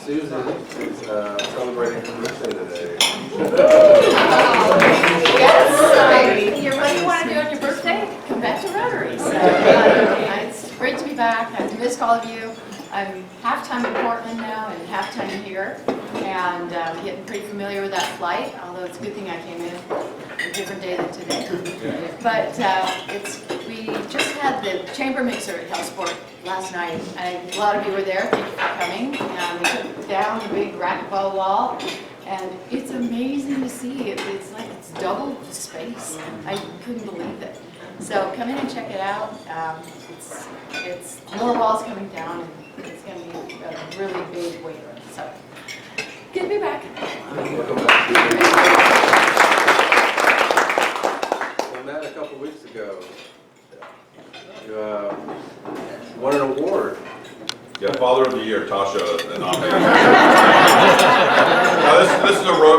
Susan is celebrating her birthday today. Yes, what do you want to do on your birthday? Come back to Rotary. So, it's great to be back. I've missed all of you. I'm half-time in Portland now and half-time here, and getting pretty familiar with that flight, although it's a good thing I came in a different day than today. Yeah. But we just had the chamber mixer at Hellsport last night. A lot of you were there. Thank you for coming. We took down the big racquetball wall, and it's amazing to see. It's like it's double the space. I couldn't believe it. So come in and check it out. It's more walls coming down, and it's going to be a really big weight room. So good to be back. Welcome back. So Matt, a couple weeks ago, you won an award. Yeah, Father of the Year, Tasha, the nominee.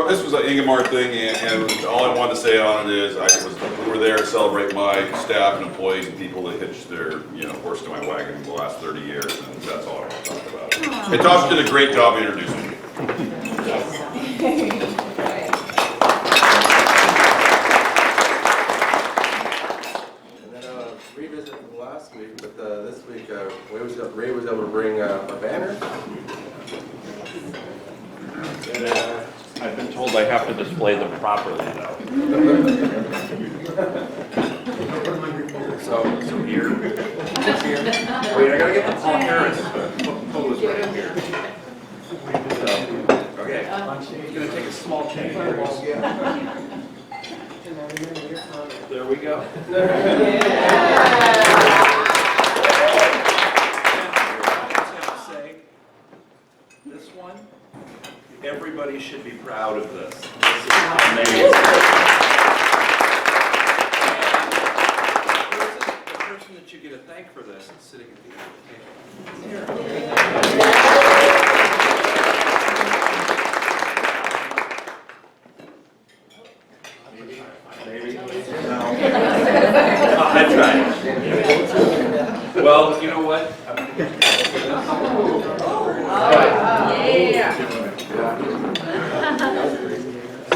This was an Ingemar thing, and all I wanted to say on it is we were there to celebrate my staff and employees and people that hitched their horse to my wagon in the last 30 years, and that's all I want to talk about. And Tasha did a great job introducing me. Revisit from last week, but this week Ray was able to bring a banner. And, I've been told I have to display them properly though. So here. Wait, I gotta get the Paul Harris pose right here. Okay, it's gonna take a small change. There we go. This one, everybody should be proud of this. This is amazing. The person that you get to thank for this is sitting at the end of the table. Maybe? No. I tried. Well, you know what?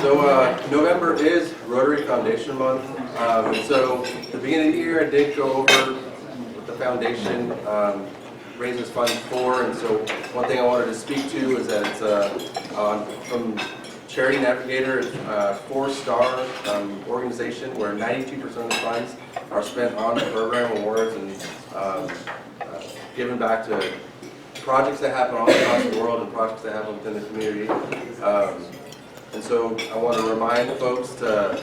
So November is Rotary Foundation Month, and so at the beginning of the year I did go over what the foundation raises funds for, and so one thing I wanted to speak to is that it's from Charity Navigator, it's a 4-star organization where 92% of the funds are spent on program awards and given back to projects that happen all across the world and projects that happen within the community. And so I want to remind folks to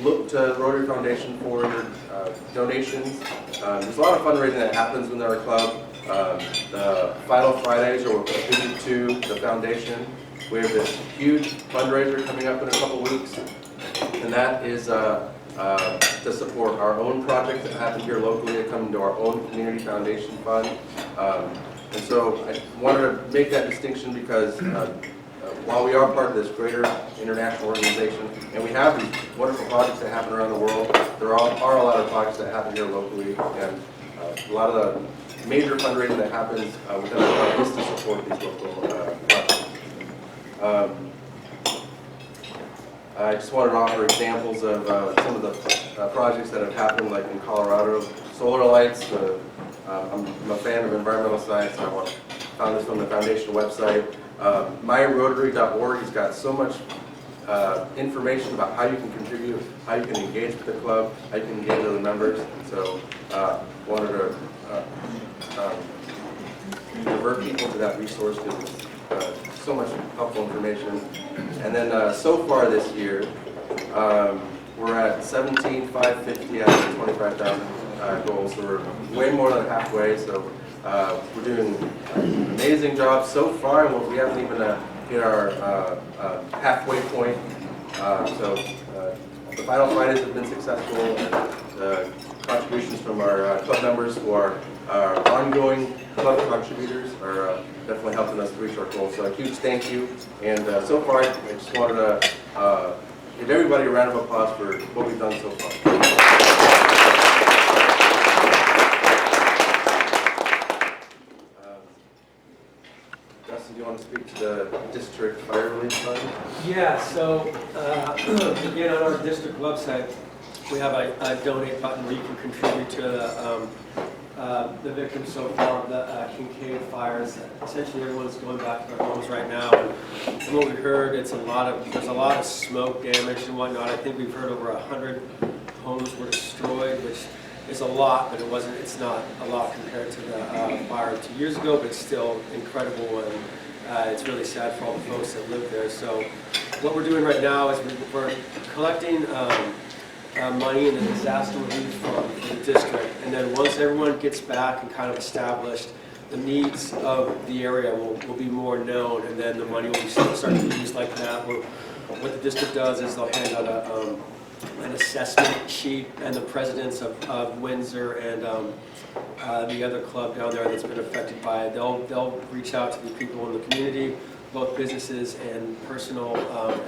look to the Rotary Foundation for your donations. There's a lot of fundraising that happens within our club. The final Fridays are a tribute to the foundation. We have this huge fundraiser coming up in a couple weeks, and that is to support our own projects that happen here locally that come into our own community foundation fund. And so I wanted to make that distinction because while we are part of this greater international organization, and we have these wonderful projects that happen around the world, there are a lot of projects that happen here locally, and a lot of the major fundraising that happens within our club is to support these local projects. I just wanted to offer examples of some of the projects that have happened, like in Colorado, solar lights. I'm a fan of environmental science, and I found this from the foundation website. MyRotary.org has got so much information about how you can contribute, how you can engage with the club, how you can engage with the members. And so wanted to divert people to that resource because it's so much helpful information. And then so far this year, we're at 17,550 out of 25,000 goals, so we're way more than halfway. So we're doing an amazing job so far, and we haven't even hit our halfway point. So the final Fridays have been successful, and the contributions from our club members who are ongoing club contributors are definitely helping us reach our goals. So a huge thank you. And so far, I just wanted to give everybody a round of applause for what we've done so far. Dustin, do you want to speak? Yeah, so again, on our district website, we have a donate button where you can contribute to the victims so far of the Kincaid fires. Essentially, everyone's going back to their homes right now. And from what we heard, there's a lot of smoke damage and whatnot. I think we've heard over 100 homes were destroyed, which is a lot, but it's not a lot compared to the fire 2 years ago, but it's still incredible, and it's really sad for all the folks that live there. So what we're doing right now is we're collecting money in the disaster relief fund for the district, and then once everyone gets back and kind of established, the needs of the area will be more known, and then the money will start to be used like that. What the district does is they'll hand out an assessment sheet, and the presidents of Windsor and the other club down there that's been affected by it, they'll reach out to the people in the community, both businesses and personal,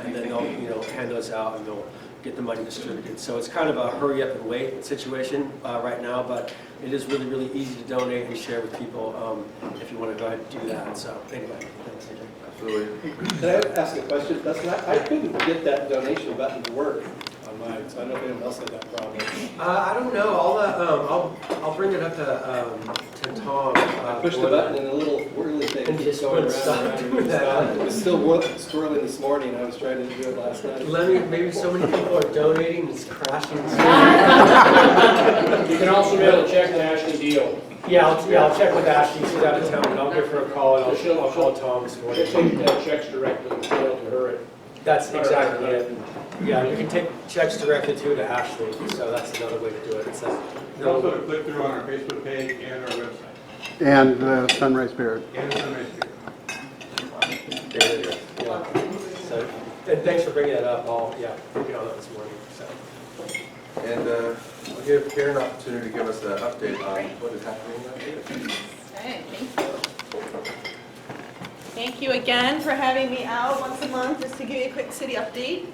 and then they'll hand those out and they'll get the money distributed. So it's kind of a hurry up and wait situation right now, but it is really, really easy to donate and share with people if you want to go ahead and do that. So anyway, thanks, AJ. Absolutely. Can I ask a question? Dustin, I couldn't get that donation button to work on mine, so I don't know if anyone else had that problem. I don't know. I'll bring it up to Tom. I pushed the button and a little whirly thing And was just going wouldn't stop around. doing that. It was still swirling this morning. I was trying to do it last night. Maybe so many people are donating, it's crashing. You can also mail a check to Ashley Deal. Yeah, I'll check with Ashley. She's out of town, and I'll give her a call, and I'll call Tom this If morning. you take checks directly to mail to her. That's exactly it. Yeah, you can take checks directly to Ashley, so that's another way to do it. It's You also have a click through on our Facebook page and our website. And Sunrise Spirit. And the Sunrise Spirit. Yeah. So, and thanks for bringing that up. I'll working on that this morning. So. And we'll give Karen an opportunity to give us an update on what is happening in that area. Okay, thank you. Thank you again for having me out once a month just to give you a quick city update.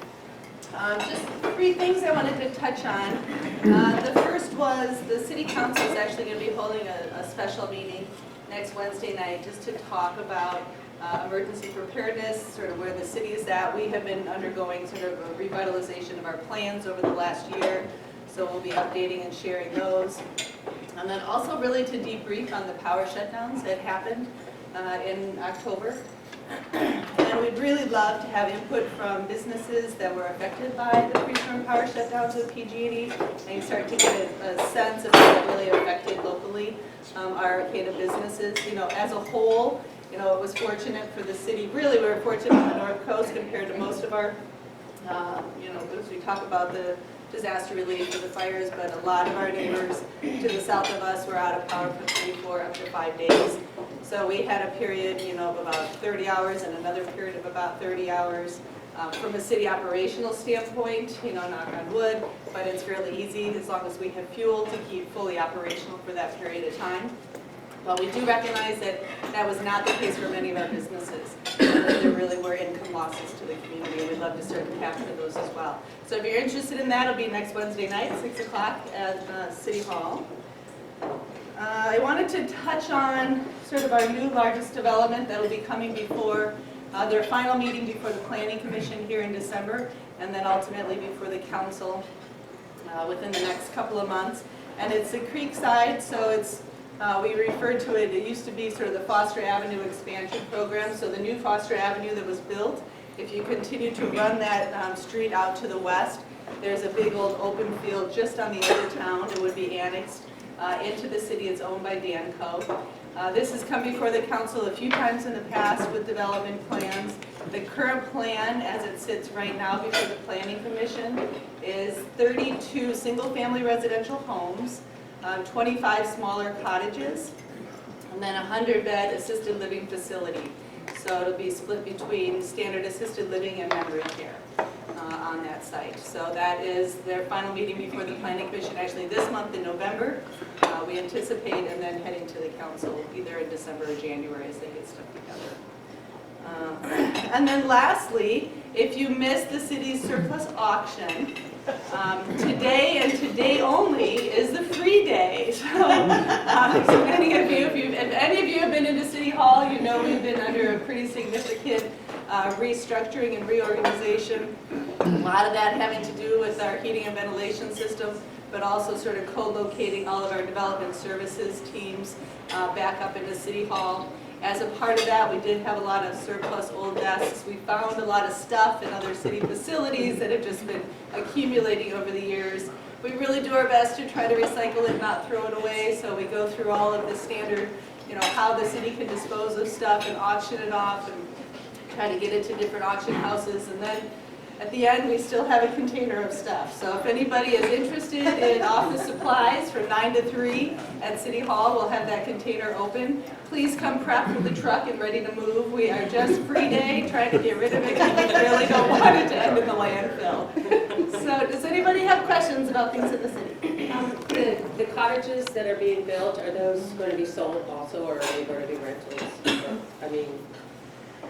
Just 3 things I wanted to touch on. The first was the city council is actually going to be holding a special meeting next Wednesday night just to talk about emergency preparedness, sort of where the city is at. We have been undergoing sort of a revitalization of our plans over the last year, so we'll be updating and sharing those. And then also really to debrief on the power shutdowns that happened in October. And we'd really love to have input from businesses that were affected by the pre-storm power shutdowns with PG&E and start to get a sense of how it really affected locally our Arcata businesses. As a whole, it was fortunate for the city. Really, we were fortunate on the North Coast compared to most of our, as we talk about the disaster relief for the fires, but a lot of our neighbors to the south of us were out of power for 3, 4, up to 5 days. So we had a period, of about 30 hours and another period of about 30 hours. From a city operational standpoint, knock on wood, but it's fairly easy as long as we have fuel to keep fully operational for that period of time. But we do recognize that that was not the case for many of our businesses. That there really were income losses to the community, and we'd love to start to capture those as well. So if you're interested in that, it'll be next Wednesday night, 6 o'clock at City Hall. I wanted to touch on sort of our new largest development that will be coming before their final meeting before the Planning Commission here in December, and then ultimately before the council within the next couple of months. And it's the Creekside, so it's we referred to it used to be sort of the Foster Avenue expansion program. So the new Foster Avenue that was built, if you continue to run that street out to the west, there's a big old open field just on the edge of town. It would be annexed into the city. It's owned by Danco. This has come before the council a few times in the past with development plans. The current plan, as it sits right now before the Planning Commission, is 32 single-family residential homes, 25 smaller cottages, and then a 100-bed assisted living facility. So it'll be split between standard assisted living and memory care on that site. So that is their final meeting before the Planning Commission, actually this month in November. We anticipate, and then heading to the council either in December or January as they get stuff together. And then lastly, if you missed the city's surplus auction, today and today only is the free day. So many of you, if any of you have been into City Hall, you know we've been under a pretty significant restructuring and reorganization. A lot of that having to do with our heating and ventilation system, but also sort of co-locating all of our development services teams back up into City Hall. As a part of that, we did have a lot of surplus old desks. We found a lot of stuff in other city facilities that have just been accumulating over the years. We really do our best to try to recycle it, not throw it away, so we go through all of the standard, how the city can dispose of stuff and auction it off and try to get it to different auction houses. And then at the end, we still have a container of stuff. So if anybody is interested in office supplies from 9 to 3 at City Hall, we'll have that container open. Please come prepped with the truck and ready to move. We are just pre-day trying to get rid of it because we really don't want it to end in the landfill. So does anybody have questions about things in the city? The cottages that are being built, are those going to be sold also, or are they going to be rentals? I mean,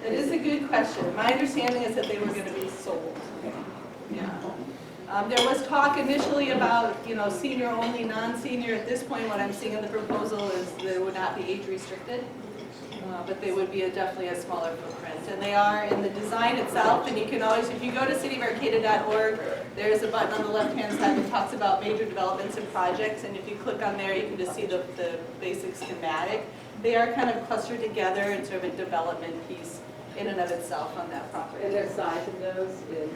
That is a good question. My understanding is that they were going to be sold. Yeah. There was talk initially about, senior only, non-senior. At this point, what I'm seeing in the proposal is they would not be age restricted, but they would be definitely a smaller footprint. And they are in the design itself, and you can always, if you go to cityofarcata.org, there's a button on the left-hand side that talks about major developments and projects, and if you click on there, you can just see the basic schematic. They are kind of clustered together in sort of a development piece in and of itself on that property. and the size of those is,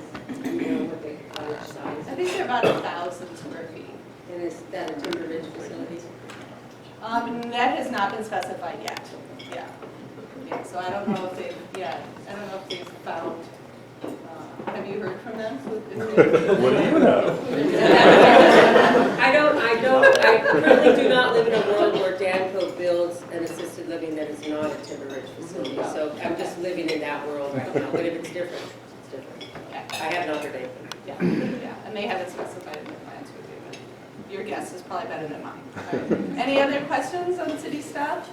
what the cottage size? I think they're about 1,000 square feet. And is that a timber ridge facility? That has not been specified yet. Yeah. So I don't know if they've found, have you heard from them? What do you know? I currently do not live in a world where Danco builds an assisted living that is not a timber ridge facility. So I'm just living in that world right now, but if it's different, it's different. I have Notre Dame. Yeah, and they haven't specified in their plans with you, but your guess is probably better than mine. All right. Any other questions on city stuff?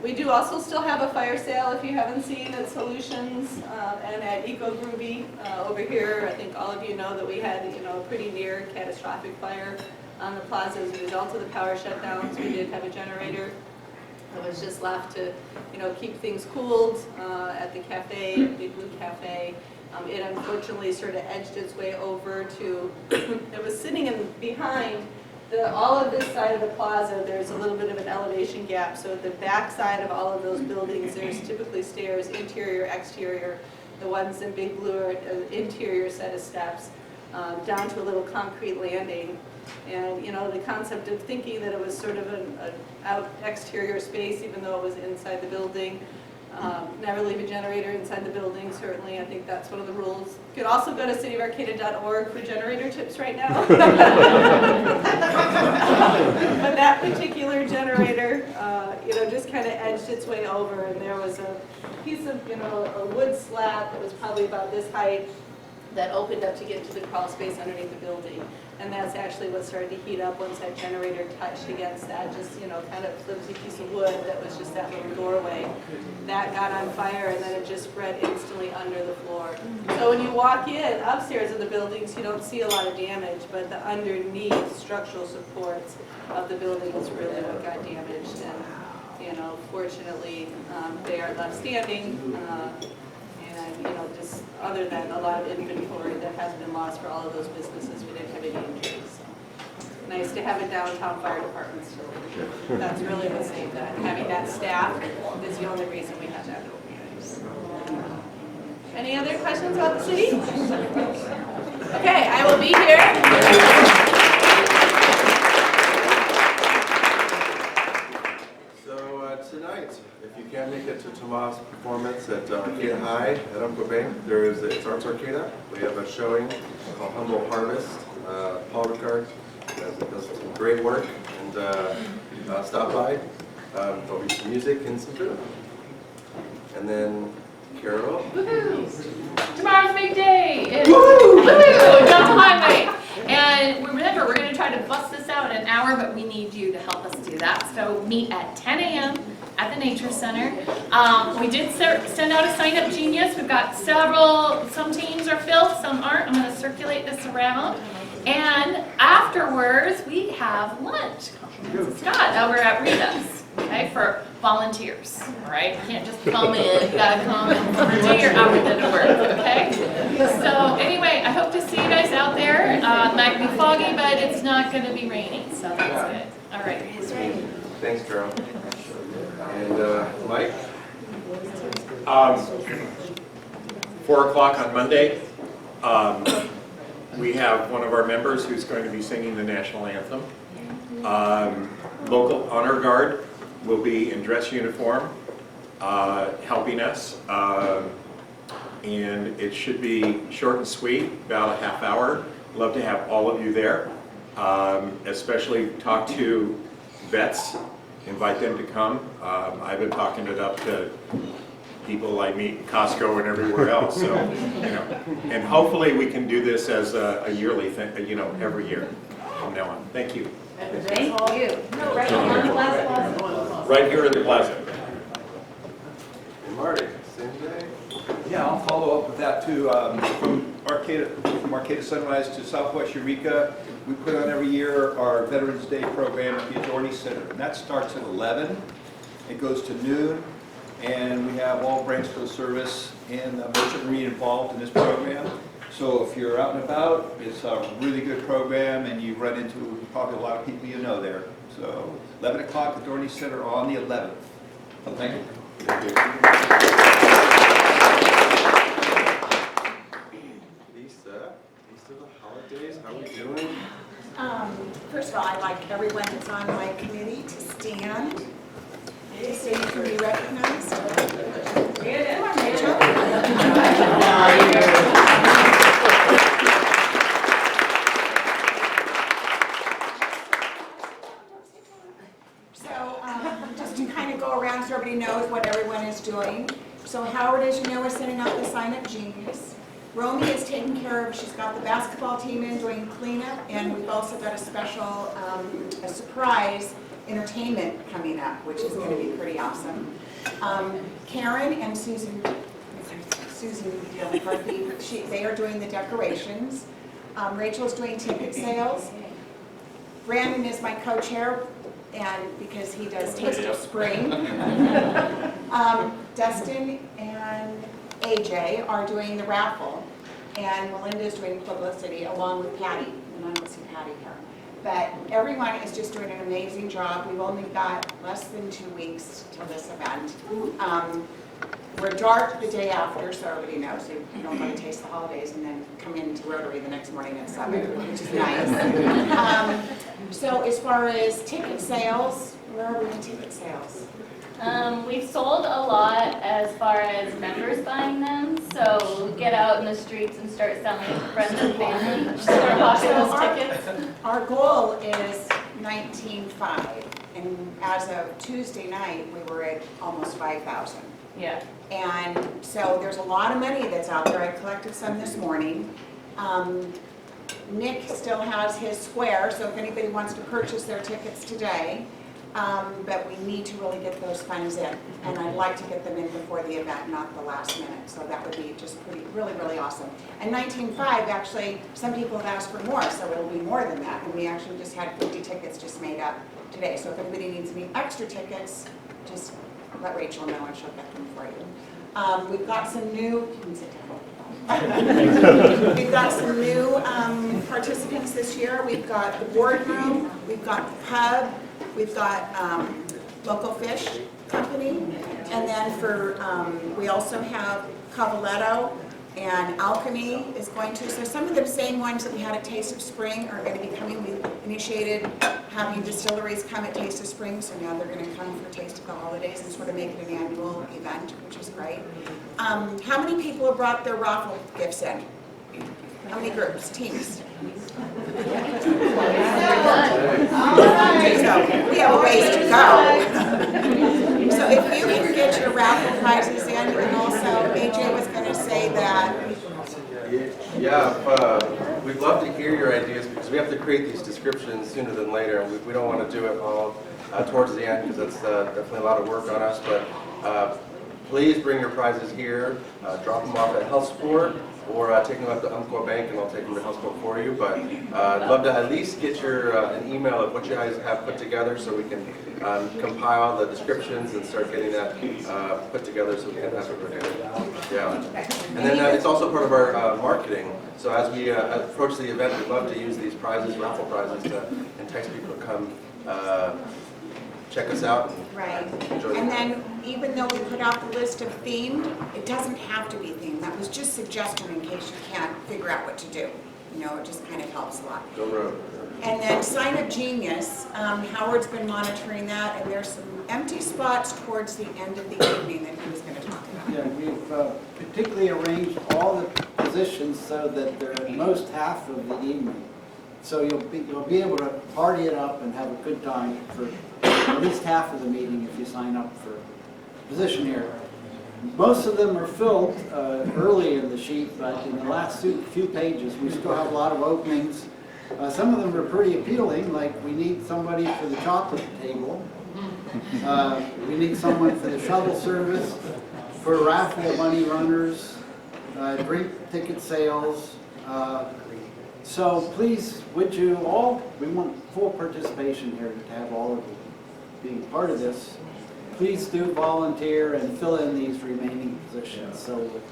We do also still have a fire sale, if you haven't seen, at Solutions and at Eco Groovy over here. I think all of you know that we had, a pretty near catastrophic fire on the plaza as a result of the power shutdowns. We did have a generator that was just left to, keep things cooled at the cafe, Big Blue Cafe. It unfortunately sort of edged its way over to, it was sitting behind all of this side of the plaza. There's a little bit of an elevation gap, so at the back side of all of those buildings, there's typically stairs, interior, exterior. The ones in Big Blue are an interior set of steps down to a little concrete landing. And the concept of thinking that it was sort of an exterior space, even though it was inside the building. Never leave a generator inside the building, certainly. I think that's one of the rules. You could also go to cityofarcata.org for generator tips right now. But that particular generator, just kind of edged its way over, and there was a piece of, a wood slat that was probably about this height that opened up to get into the crawl space underneath the building. And that's actually what started to heat up once that generator touched against that, just, kind of flimsy piece of wood that was just that little doorway. That got on fire, and then it just spread instantly under the floor. So when you walk in upstairs of the buildings, you don't see a lot of damage, but the underneath structural supports of the building is really what got damaged. And, fortunately, they are left standing. Just other than a lot of inventory that has been lost for all of those businesses, we didn't have any injuries. So nice to have a downtown fire department still. That's really what saved that. Having that staff is the only reason we had that. Any other questions about the city? Okay, I will be here. Tonight, if you can't make it to Tomas' performance at Arcata High at Umpqua Bank, it's Arts Arcata. We have a showing called Humble Harvest. Paul Ricard does some great work, and stop by. There'll be some music and some food. And then Carol. Woohoo! Tomorrow's big day. It's woohoo! Down the highway. And remember, we're going to try to bust this out in an hour, but we need you to help us do that. So meet at 10 a.m. at the Nature Center. We did send out a sign-up genius. We've got some teams are filled, some aren't. I'm going to circulate this around. And afterwards, we have lunch. Scott over at Rita's, okay, for volunteers, all right? You can't just come in, you gotta come and do your hour to work, okay? So anyway, I hope to see you guys out there. It might be foggy, but it's not gonna be raining, so that's good. All right. Thanks, Carol. And Mike? 4 o'clock on Monday, we have one of our members who's going to be singing the national anthem. Local honor guard will be in dress uniform helping us. And it should be short and sweet, about a half hour. Love to have all of you there. Especially talk to vets, invite them to come. I've been talking it up to people I meet in Costco and everywhere else, so, you know. And hopefully we can do this as a yearly thing, you know, every year from now on. Thank you. Thank you. No, right on the plaza. Right here in the plaza. And Marty, same day? Yeah, I'll follow up with that too. From Arcata Sunrise to Southwest Eureka, we put on every year our Veterans Day program at the Authority Center. And that starts at 11. It goes to noon. And we have all Branchville service and the Merchant Marine involved in this program. So if you're out and about, it's a really good program, and you run into probably a lot of people you know there. So 11 o'clock at Dorney Center on the 11th. Thank you. Thank you. Lisa, Feast of the Holidays, how are we doing? First of all, I'd like everyone that's on my committee to stand so you can be recognized. Come on, Rachel. So just to kind of go around so everybody knows what everyone is doing. So Howard, as you know, is sending out the Sign Up Genius. Romy is taking care of, she's got the basketball team in doing cleanup, and we've also got a special, a surprise entertainment coming up, which is going to be pretty awesome. Karen and Susan McCarthy, they are doing the decorations. Rachel's doing ticket sales. Brandon is my co-chair, and because he does Taste of Spring. Dustin and AJ are doing the raffle, and Melinda is doing publicity along with Patty, and I don't see Patty here. But everyone is just doing an amazing job. We've only got less than 2 weeks till this event. We're dark the day after, so everybody knows. So you don't want to taste the holidays and then come into Rotary the next morning at 7, which is nice. So as far as ticket sales, where are we in ticket sales? We've sold a lot as far as members buying them, so get out in the streets and start selling to friends and family. Start buying those tickets. Our goal is 19.5, and as of Tuesday night, we were at almost 5,000. Yeah. And so there's a lot of money that's out there. I collected some this morning. Nick still has his square, so if anybody wants to purchase their tickets today, but we need to really get those funds in. And I'd like to get them in before the event, not the last minute. So that would be just really awesome. And 19.5, actually, some people have asked for more, so it'll be more than that. And we actually just had 50 tickets just made up today. So if anybody needs any extra tickets, just let Rachel know and she'll get them for you. We've got some new, you can sit down. We've got some new participants this year. We've got the boardroom, we've got the pub, we've got local fish company, and then for we also have Cavaletto and Alchemy is going to. So some of the same ones that we had at Taste of Spring are going to be coming. We initiated having distilleries come at Taste of Spring, so now they're going to come for Taste of the Holidays and sort of make it an annual event, which is great. How many people have brought their raffle gifts in? How many groups, teams? So we have a ways to go. So if you can get your raffle prizes in, and also AJ was going to say that. Yeah, we'd love to hear your ideas because we have to create these descriptions sooner than later. We don't want to do it all towards the end because that's definitely a lot of work on us. But please bring your prizes here, drop them off at Health Support, or take them up to Umpqua Bank and I'll take them to Houseboat for you. But I'd love to at least get your an email of what you guys have put together so we can compile the descriptions and start getting that put together so we can have it ready. Yeah. And then it's also part of our marketing. So as we approach the event, we'd love to use these prizes, raffle prizes, to entice people to come check us out and Right. enjoy the And event. then, even though we put out the list of themed, it doesn't have to be themed. That was just suggestion in case you can't figure out what to do. You know, it just kind of helps a lot. Go road. And then Sign Up Genius, Howard's been monitoring that, and there's some empty spots towards the end of the evening that he was going to talk about. Yeah, we've particularly arranged all the positions so that they're at most half of the evening. So you'll be able to party it up and have a good time for at least half of the meeting if you sign up for position here. Most of them are filled early in the sheet, but in the last few pages, we still have a lot of openings. Some of them are pretty appealing, like we need somebody for the chocolate table. We need someone for the shuttle service, for raffle money runners, drink ticket sales. So please, would you all, we want full participation here to have all of you being part of this. Please do volunteer and fill in these remaining positions. So we'll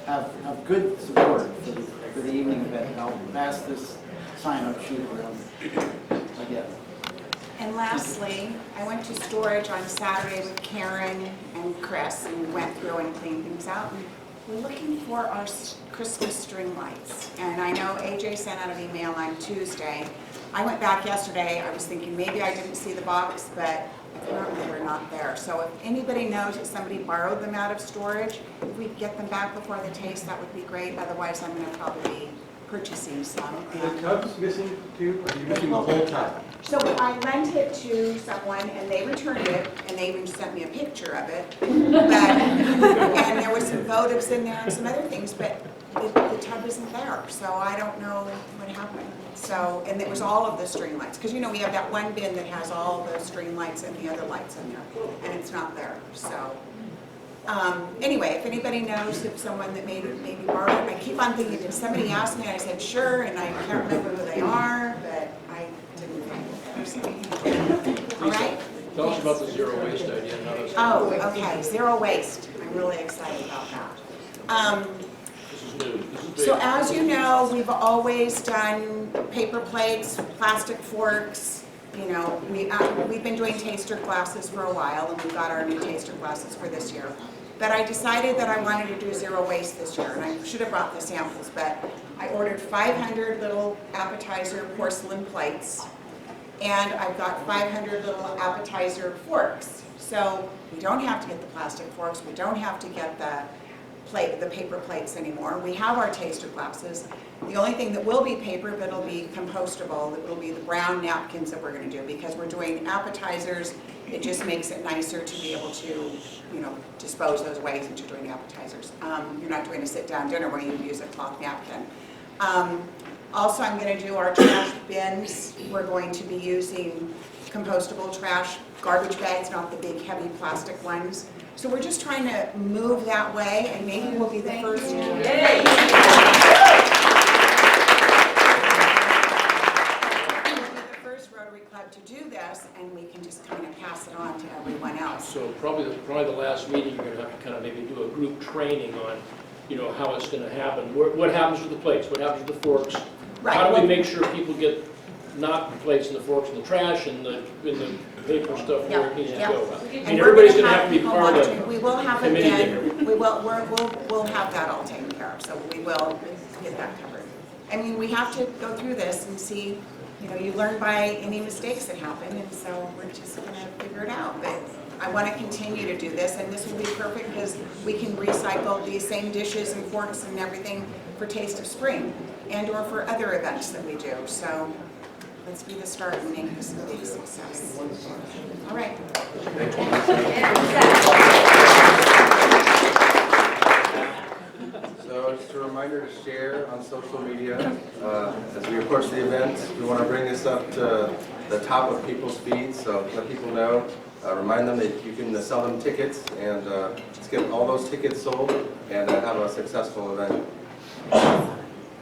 have good support for the evening event. I'll pass this sign-up sheet around again. And lastly, I went to storage on Saturday with Karen and Chris, and we went through and cleaned things out. And we're looking for our Christmas string lights. And I know AJ sent out an email on Tuesday. I went back yesterday. I was thinking maybe I didn't see the box, but apparently they're not there. So if anybody knows that somebody borrowed them out of storage, if we could get them back before the taste, that would be great. Otherwise, I'm going to probably be purchasing some. Are the tubs missing too? Are you missing the whole tub? So I lent it to someone and they returned it, and they even sent me a picture of it. But, and there was some votives in there and some other things, but the tub isn't there. So I don't know what happened. So, and it was all of the string lights. Because you know, we have that one bin that has all the string lights and the other lights in there, and it's not there. So anyway, if anybody knows if someone that maybe borrowed it, I keep on thinking, did somebody ask me? And I said, sure, and I can't remember who they are, but I didn't think of it. All right? Tell us about the zero waste idea and how that's. Oh, okay, zero waste. I'm really excited about that. This is new. This is big. So as you know, we've always done paper plates, plastic forks. You know, we've been doing taster glasses for a while, and we've got our new taster glasses for this year. But I decided that I wanted to do zero waste this year, and I should have brought the samples, but I ordered 500 little appetizer porcelain plates, and I've got 500 little appetizer forks. So we don't have to get the plastic forks, we don't have to get the paper plates anymore. We have our taster glasses. The only thing that will be paper, but it'll be compostable, it will be the brown napkins that we're going to do, because we're doing appetizers. It just makes it nicer to be able to, you know, dispose those away since you're doing appetizers. You're not doing a sit-down dinner where you use a cloth napkin. Also, I'm going to do our trash bins. We're going to be using compostable trash, garbage bags, not the big heavy plastic ones. So we're just trying to move that way, and maybe we'll be the first. Rotary Club to do this, and we can just kind of pass it on to everyone else. So probably the last meeting, you're going to have to kind of maybe do a group training on, you know, how it's going to happen. What happens with the plates? What happens with the forks? Right. How do we make sure people get not the plates and the forks and the trash and the paper stuff where it needs to go? And everybody's going to have to be part of it. We will have it then. We'll have that all taken care of. So we will get that covered. I mean, we have to go through this and see. You know, you learn by any mistakes that happen, and so we're just going to figure it out. But I want to continue to do this, and this will be perfect because we can recycle these same dishes and forks and everything for Taste of Spring and or for other events that we do. So let's be the start and make this a big success. All right. So just a reminder to share on social media. As we approach the event, we want to bring this up to the top of people's feeds, so let people know. Remind them that you can sell them tickets, and let's get all those tickets sold and have a successful event. Yes.